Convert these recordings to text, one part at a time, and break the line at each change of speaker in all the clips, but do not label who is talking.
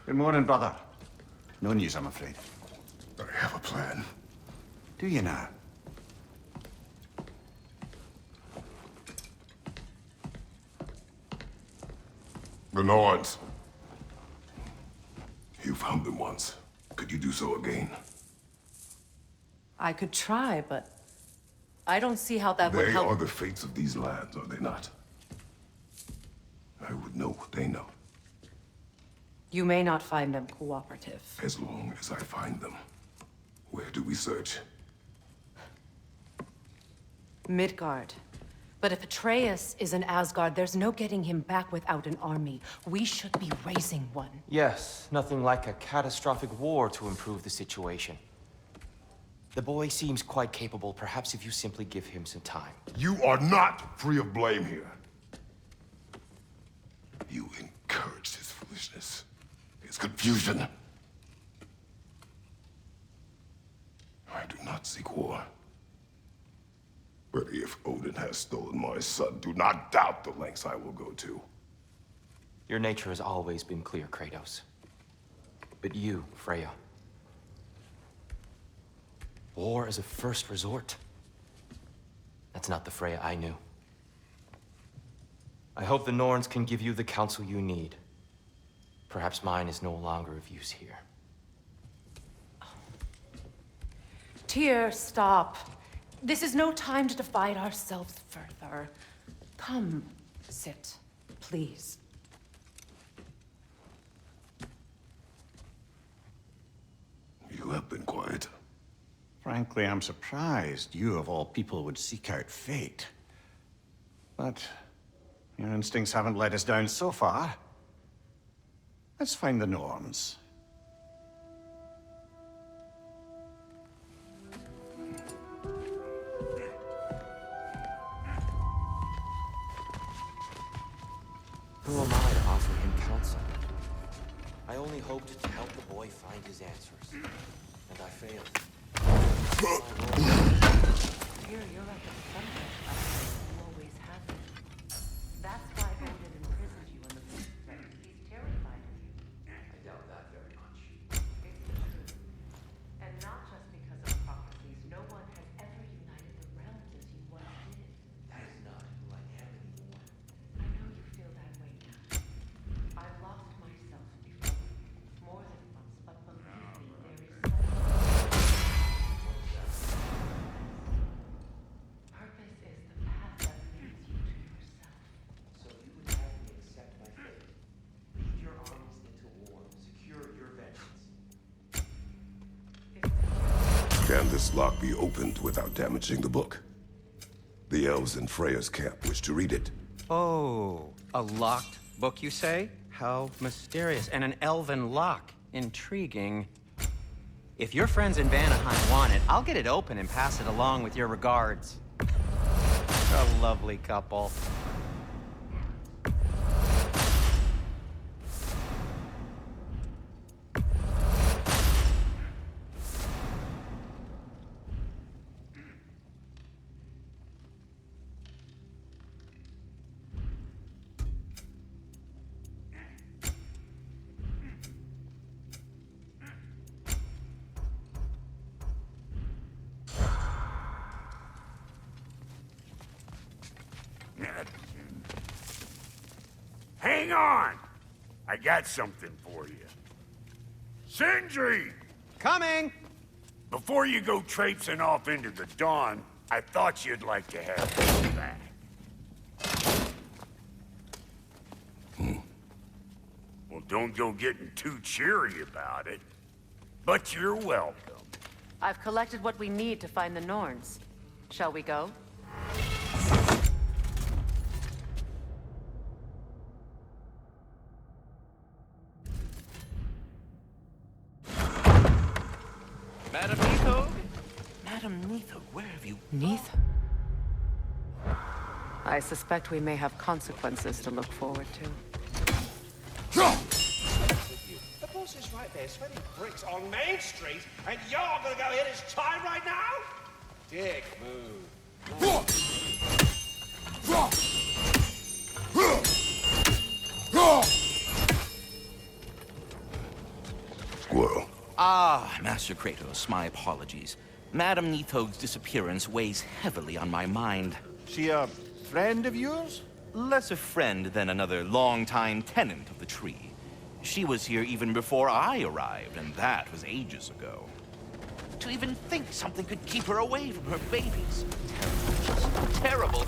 Good morning, brother. No news, I'm afraid.
I have a plan.
Do you now?
The Nords. You found them once. Could you do so again?
I could try, but I don't see how that would help.
They are the fates of these lands, are they not? I would know what they know.
You may not find them cooperative.
As long as I find them. Where do we search?
Midgard. But if Atreus is in Asgard, there's no getting him back without an army. We should be raising one.
Yes, nothing like a catastrophic war to improve the situation. The boy seems quite capable. Perhaps if you simply give him some time.
You are not free of blame here. You encouraged his foolishness, his confusion. I do not seek war. But if Odin has stolen my son, do not doubt the lengths I will go to.
Your nature has always been clear, Kratos. But you, Freya. War as a first resort. That's not the Freya I knew. I hope the Norns can give you the counsel you need. Perhaps mine is no longer of use here.
Tyr, stop. This is no time to divide ourselves further. Come, sit, please.
You have been quiet.
Frankly, I'm surprised you, of all people, would seek out fate. But your instincts haven't let us down so far. Let's find the Norns.
Who am I to offer him counsel? I only hoped to help the boy find his answers. And I failed.
Tyr, you're at the center of what you always have been. That's why Odin imprisoned you in the first place. He's terrified of you.
I doubt that very much.
It's the truth. And not just because of prophecies. No one has ever united the realms as you once did.
That is not who I am anymore.
I know you feel that way now. I've lost myself before. More than once, but believe me, there is purpose is the path that leads you to yourself.
So you would have me accept my fate. Lead your armies into war. Secure your vengeance.
Can this lock be opened without damaging the book? The elves in Freya's camp wish to read it.
Oh, a locked book, you say? How mysterious. And an elven lock. Intriguing. If your friends in Vanaheim want it, I'll get it open and pass it along with your regards. A lovely couple.
Hang on! I got something for you. Sindri!
Coming!
Before you go traipsing off into the dawn, I thought you'd like to have this back. Well, don't go getting too cheery about it. But you're welcome.
I've collected what we need to find the Norns. Shall we go?
Madam Neathog?
Madam Neathog, where have you...
Neath? I suspect we may have consequences to look forward to.
The boss is right there, sweating bricks on Main Street, and you're gonna go hit his time right now? Dick move.
Well,
Ah, Master Kratos, my apologies. Madame Nithog's disappearance weighs heavily on my mind.
She a friend of yours?
Less a friend than another longtime tenant of the tree. She was here even before I arrived, and that was ages ago. To even think something could keep her away from her babies. Terrible, just terrible.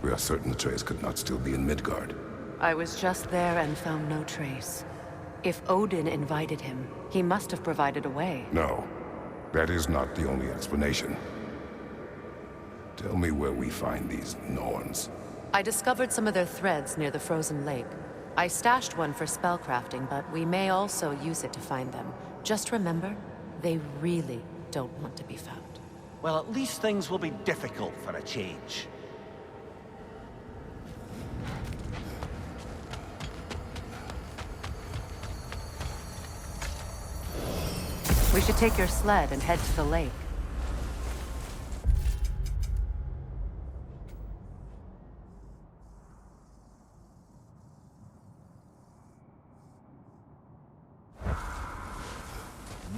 we are certain Atreus could not still be in Midgard.
I was just there and found no trace. If Odin invited him, he must have provided a way.
No, that is not the only explanation. Tell me where we find these Norns.
I discovered some of their threads near the frozen lake. I stashed one for spellcrafting, but we may also use it to find them. Just remember, they really don't want to be found.
Well, at least things will be difficult for a change.
We should take your sled and head to the lake.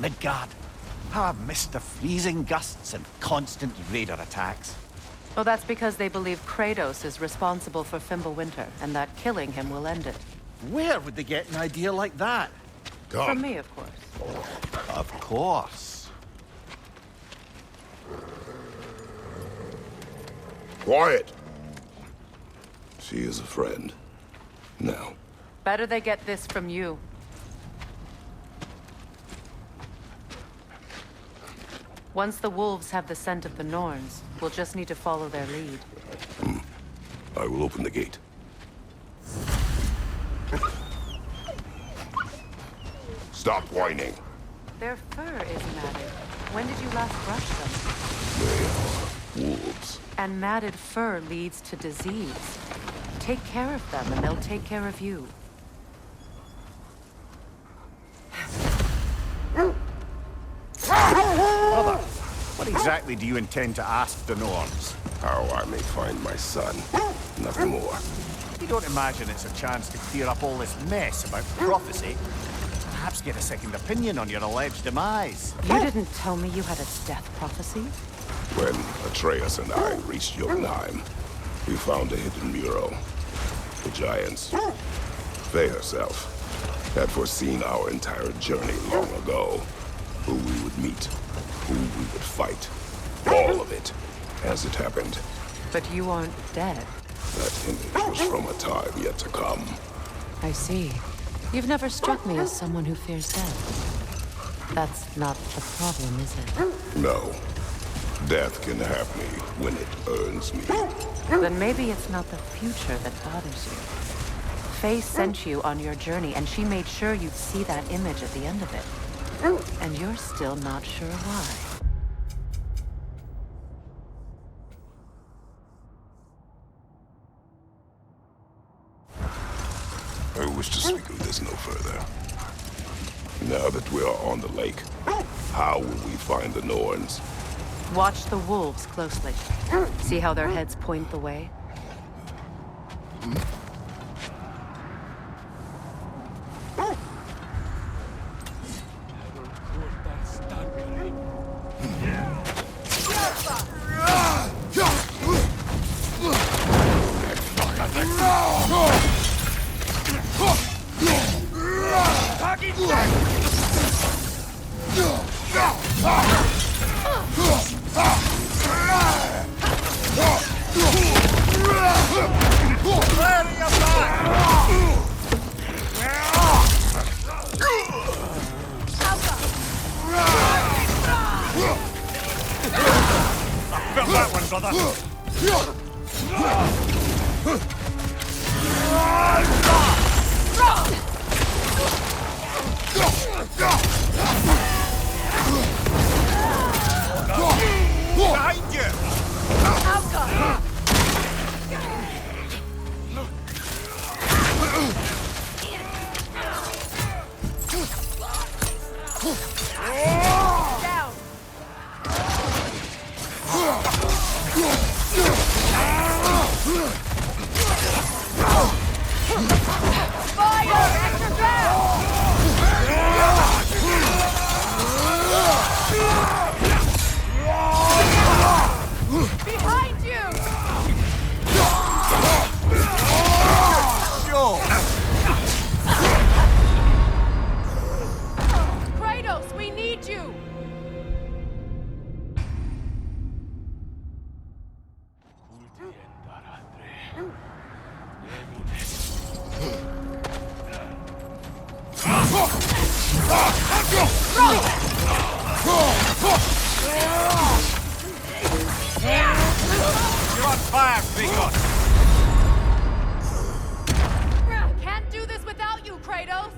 Midgard. How I've missed the freezing gusts and constant raider attacks.
Oh, that's because they believe Kratos is responsible for Fimbulwinter, and that killing him will end it.
Where would they get an idea like that?
From me, of course.
Of course.
Quiet! She is a friend. Now,
Better they get this from you. Once the wolves have the scent of the Norns, we'll just need to follow their lead.
I will open the gate. Stop whining.
Their fur is matted. When did you last brush them?
They are wolves.
And matted fur leads to disease. Take care of them, and they'll take care of you.
Brother, what exactly do you intend to ask the Norns?
How I may find my son. Nothing more.
You don't imagine it's a chance to clear up all this mess about prophecy? Perhaps get a second opinion on your alleged demise.
You didn't tell me you had a death prophecy?
When Atreus and I reached Jotunheim, we found a hidden mural. The giants, they herself, had foreseen our entire journey long ago. Who we would meet, who we would fight. All of it, as it happened.
But you aren't dead.
That image was from a time yet to come.
I see. You've never struck me as someone who fears death. That's not the problem, is it?
No. Death can have me when it earns me.
Then maybe it's not the future that bothers you. Faye sent you on your journey, and she made sure you'd see that image at the end of it. And you're still not sure why.
I wish to speak of this no further. Now that we are on the lake, how will we find the Norns?
Watch the wolves closely. See how their heads point the way?
Felt that one, brother.
Down! Fire! Extra ground! Behind you! Kratos, we need you!
You're on fire, Vigor!
Can't do this without you, Kratos!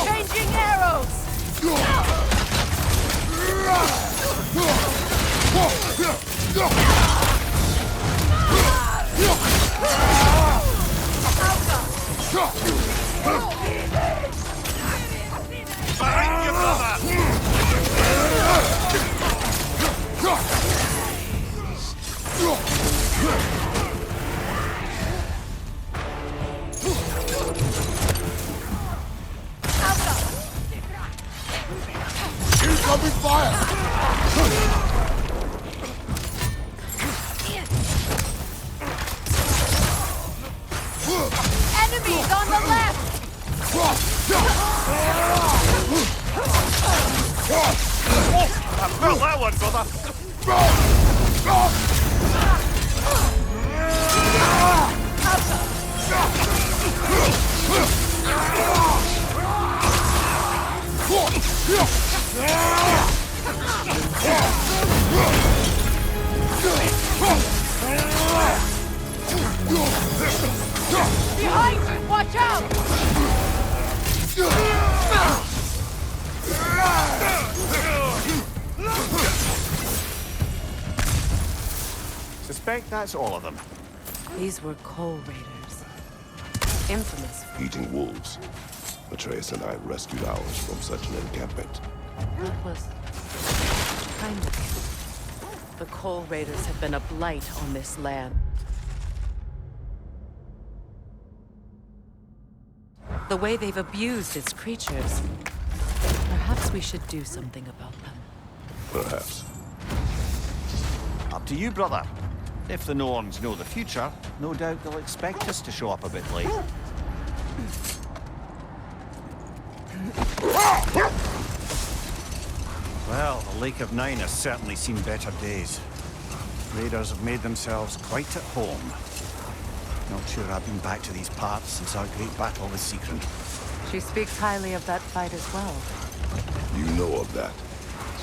Changing arrows!
Behind you, brother!
Incoming fire!
Enemies on the left!
I felt that one, brother!
Behind you! Watch out!
Suspect that's all of them.
These were Coal Raiders. Infamous.
Eating wolves. Atreus and I rescued ours from such an encampment.
That was kind of you. The Coal Raiders have been a blight on this land. The way they've abused its creatures. Perhaps we should do something about them.
Perhaps.
Up to you, brother. If the Norns know the future, no doubt they'll expect us to show up a bit late. Well, the Lake of Nine has certainly seen better days. Raiders have made themselves quite at home. Not sure I've been back to these parts since our great battle with Secret.
She speaks highly of that fight as well.
You know of that.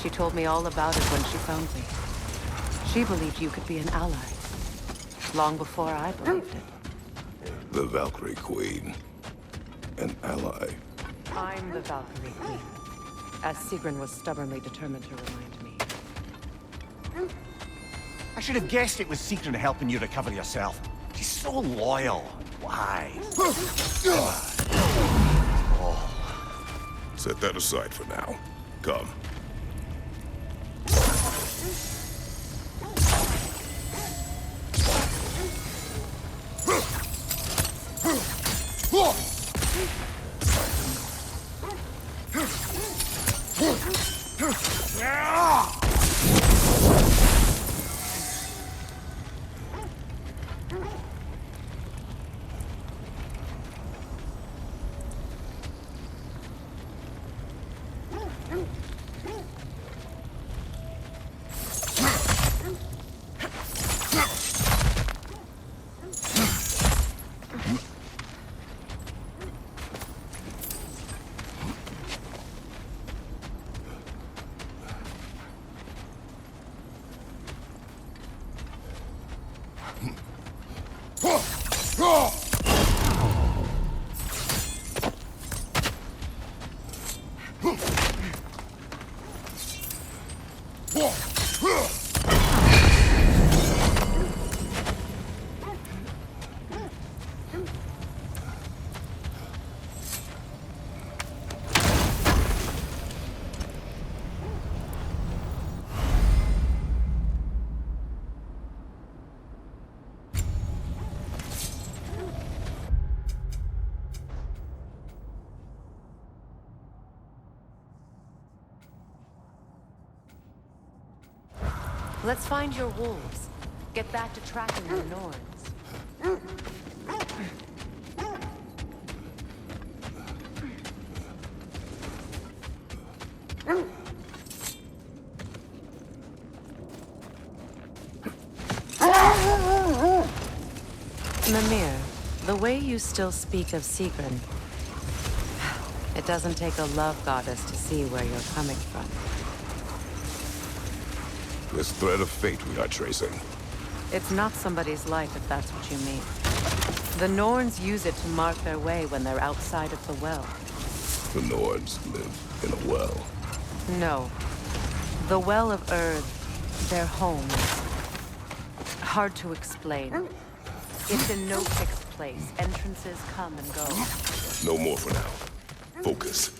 She told me all about it when she found me. She believed you could be an ally. Long before I believed it.
The Valkyrie Queen. An ally.
I'm the Valkyrie Queen, as Sigrun was stubbornly determined to remind me.
I should have guessed it was Secret helping you recover yourself. She's so loyal. Why?
Set that aside for now. Come.
Let's find your wolves. Get back to tracking the Norns. Mimir, the way you still speak of Sigrun, it doesn't take a love goddess to see where you're coming from.
This thread of fate we are tracing.
It's not somebody's life, if that's what you mean. The Norns use it to mark their way when they're outside of the well.
The Nords live in a well.
No. The Well of Erd, their home, is hard to explain. It's in no fixed place. Entrances come and go.
No more for now. Focus.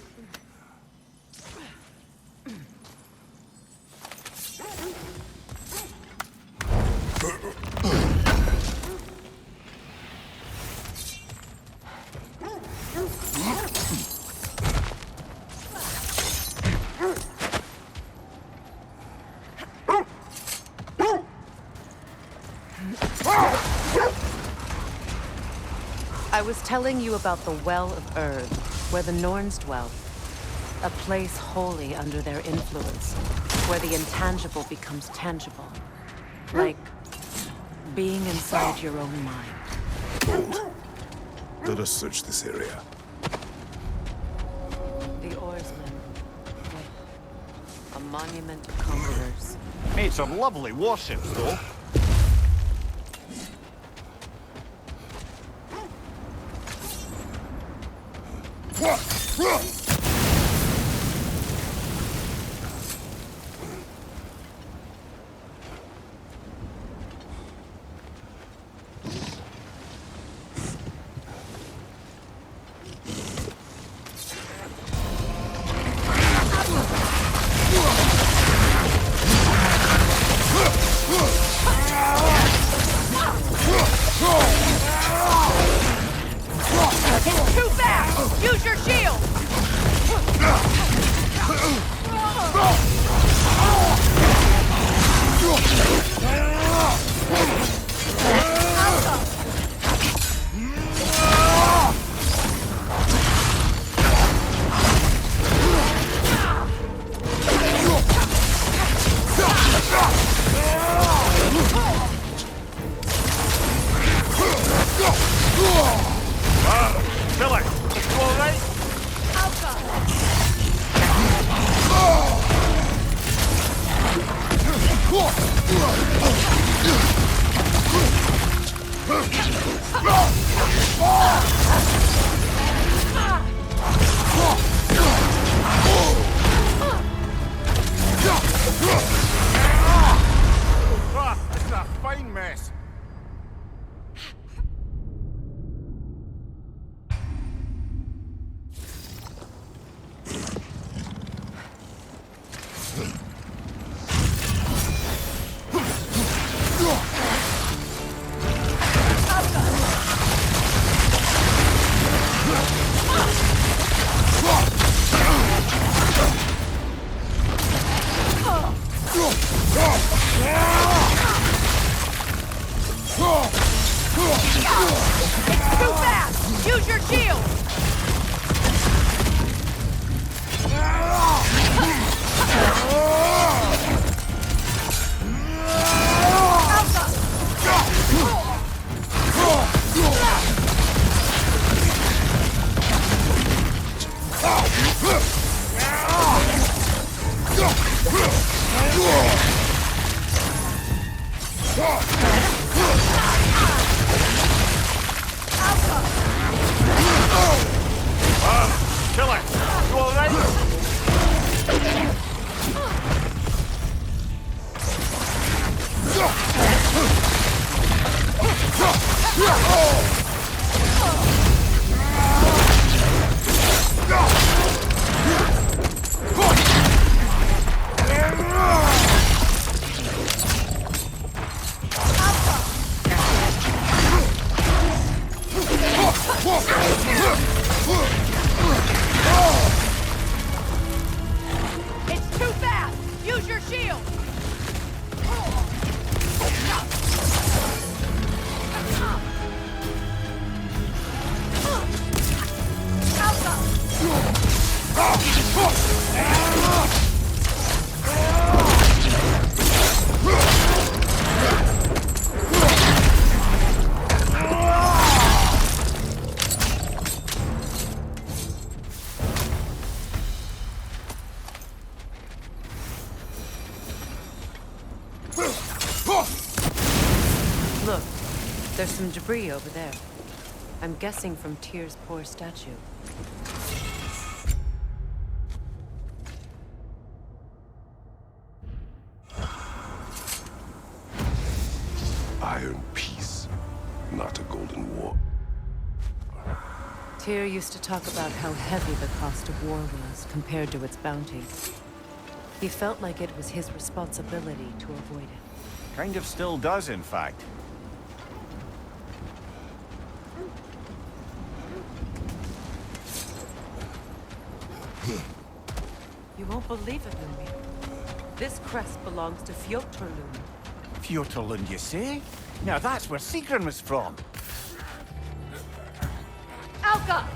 I was telling you about the Well of Erd, where the Norns dwell. A place wholly under their influence, where the intangible becomes tangible. Like being inside your own mind.
Hold. Let us search this area.
The oarsmen. A monument to conquerors.
Made some lovely warships, though.
It's too fast! Use your shield!
Billy, you all right? This is a fine mess.
Too fast! Use your shield!
Killer, you all right?
It's too fast! Use your shield! Look, there's some debris over there. I'm guessing from Tyr's poor statue.
Iron peace, not a golden war.
Tyr used to talk about how heavy the cost of war was compared to its bounty. He felt like it was his responsibility to avoid it.
Kind of still does, in fact.
You won't believe it, Lumir. This crest belongs to Fjotorlund.
Fjotorlund, you say? Now that's where Sigrun was from.
Alka!